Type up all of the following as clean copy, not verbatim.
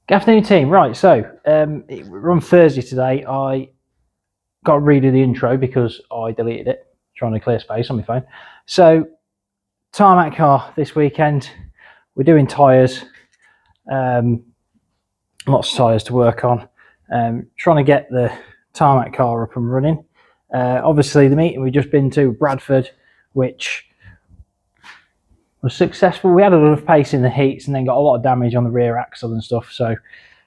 Good afternoon, team. Right, so we're on Thursday today. I got to redo the intro because I deleted it, trying to clear space on my phone. So, tarmac car this weekend. We're doing tyres. Lots of tyres to work on. Trying to get the tarmac car up and running. Obviously, the meeting we've just been to, Bradford, which was successful. We had a lot of pace in the heats and then got a lot of damage on the rear axle and stuff. So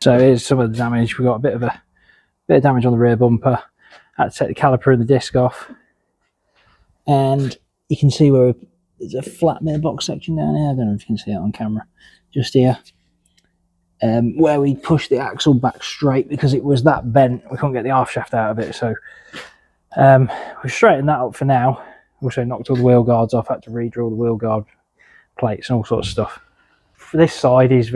here's some of the damage. We got a bit of damage on the rear bumper. Had to take the caliper and the disc off, and you can see where there's a flat mirror box section down here. I don't know if you can see it on camera, just here, where we pushed the axle back straight because it was that bent. We couldn't get the half shaft out of it, so we've straightened that up for now. Also knocked all the wheel guards off. Had to redraw the wheel guard plates and all sorts of stuff. This side is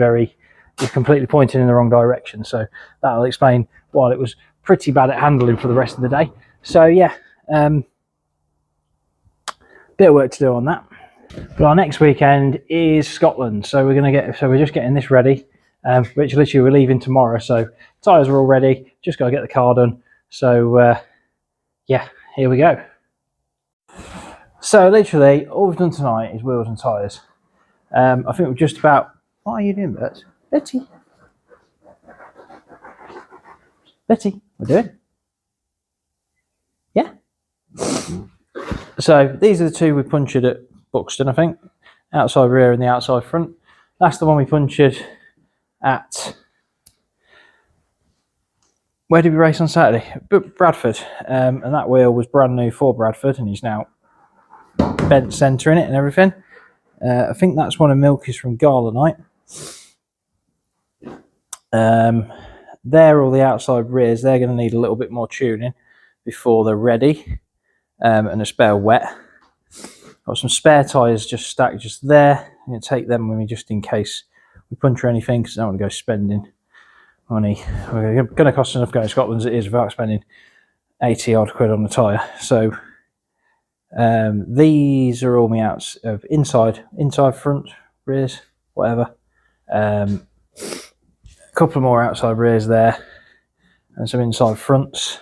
completely pointing in the wrong direction, so that'll explain why it was pretty bad at handling for the rest of the day. So yeah, bit of work to do on that. But our next weekend is Scotland, so we're just getting this ready, which literally we're leaving tomorrow, so tyres are all ready, just got to get the car done. So yeah, here we go. So literally all we've done tonight is wheels and tyres. I think we're just about... What are you doing, Bert? Betty, we're doing? Yeah. So these are the two we punctured at Buxton, I think. Outside rear and the outside front. That's the one we punctured at... Where did we race on Saturday? Bradford. And that wheel was brand new for Bradford, and he's now bent centre in it and everything. I think that's one of Milky's from Gala Night. They're all the outside rears. They're going to need a little bit more tuning before they're ready, and a spare wet. Got some spare tyres just stacked just there. I'm going to take them with me just in case we puncture anything, because I don't want to go spending money. We're going to cost enough going to Scotland as it is without spending 80 odd quid on the tyre. So these are all my outs of inside, front, rears, whatever. A couple more outside rears there, and some inside fronts.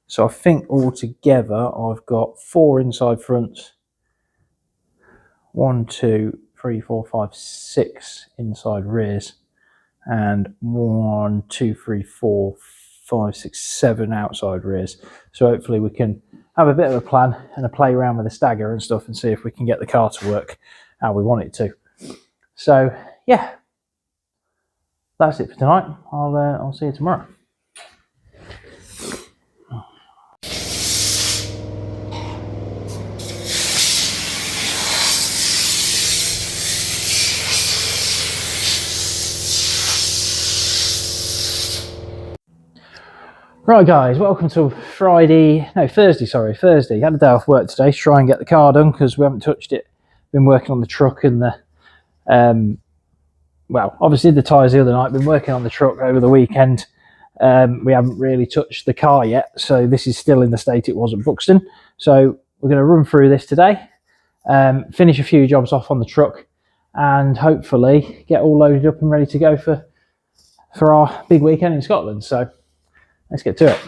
So I think altogether I've got 4 inside fronts, 1, 2, 3, 4, 5, 6 inside rears, and 1, 2, 3, 4, 5, 6, 7 outside rears. So hopefully we can have a bit of a plan and a play around with the stagger and stuff and see if we can get the car to work how we want it to. So yeah, that's it for tonight. I'll see you tomorrow. Right guys, welcome to Thursday. Had a day off work today to try and get the car done because we haven't touched it. Been working on the truck and the, well, obviously the tyres the other night. Been working on the truck over the weekend. We haven't really touched the car yet, so this is still in the state it was at Buxton. So we're going to run through this today, finish a few jobs off on the truck, and hopefully get all loaded up and ready to go for our big weekend in Scotland. So let's get to it.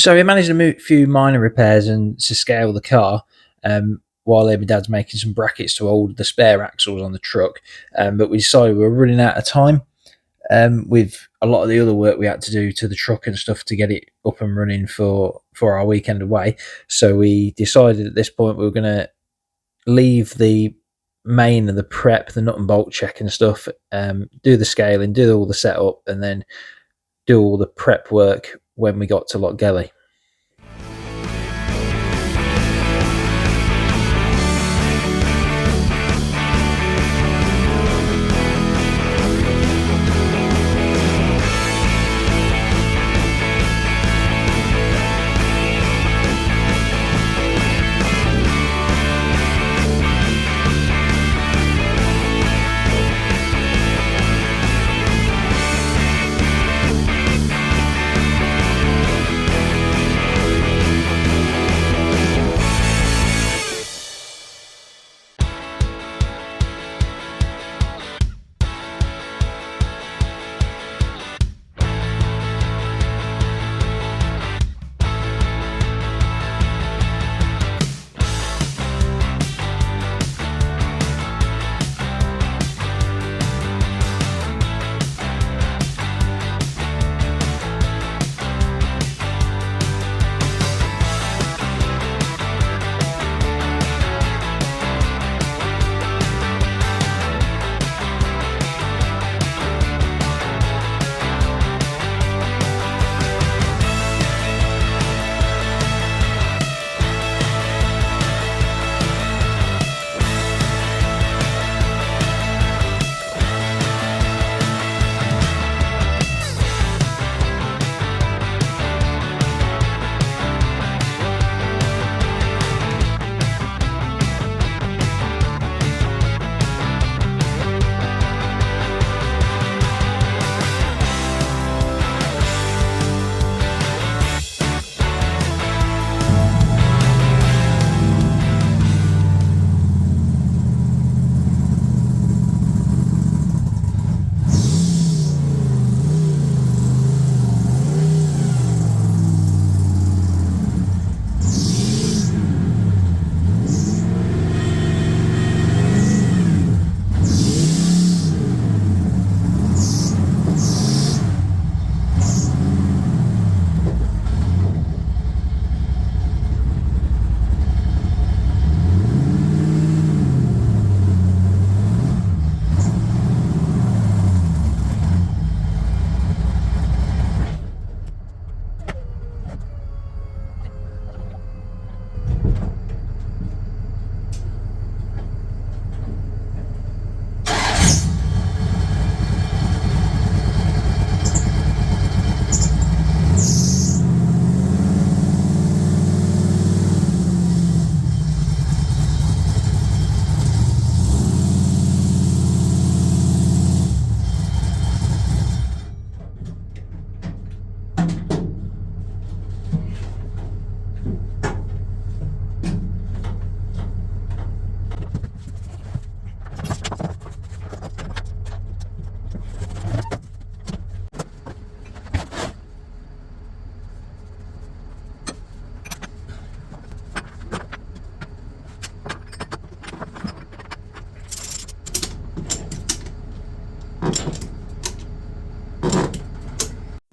So we managed a few minor repairs and to scale the car, while my dad's making some brackets to hold the spare axles on the truck. But we decided we were running out of time with a lot of the other work we had to do to the truck and stuff to get it up and running for our weekend away. So we decided at this point we were going to leave the main and the prep, the nut and bolt check and stuff, do the scaling, do all the setup, and then do all the prep work when we got to Lochgelly.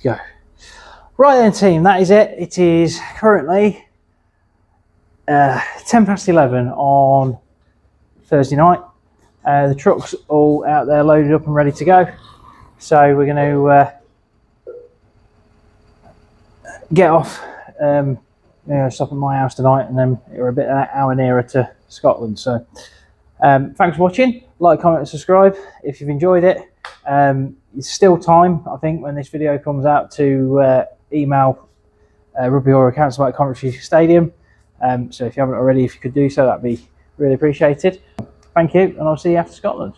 Go. Right then team, that is it. It is currently 11:10 on Thursday night. The truck's all out there loaded up and ready to go. So we're going to get off, stop at my house tonight, and then we're a bit an hour nearer to Scotland. So thanks for watching. Like, comment and subscribe if you've enjoyed it. It's still time, I think, when this video comes out to email Rugby or Council at Coventry Stadium. So if you haven't already, if you could do so, that'd be really appreciated. Thank you, and I'll see you after Scotland.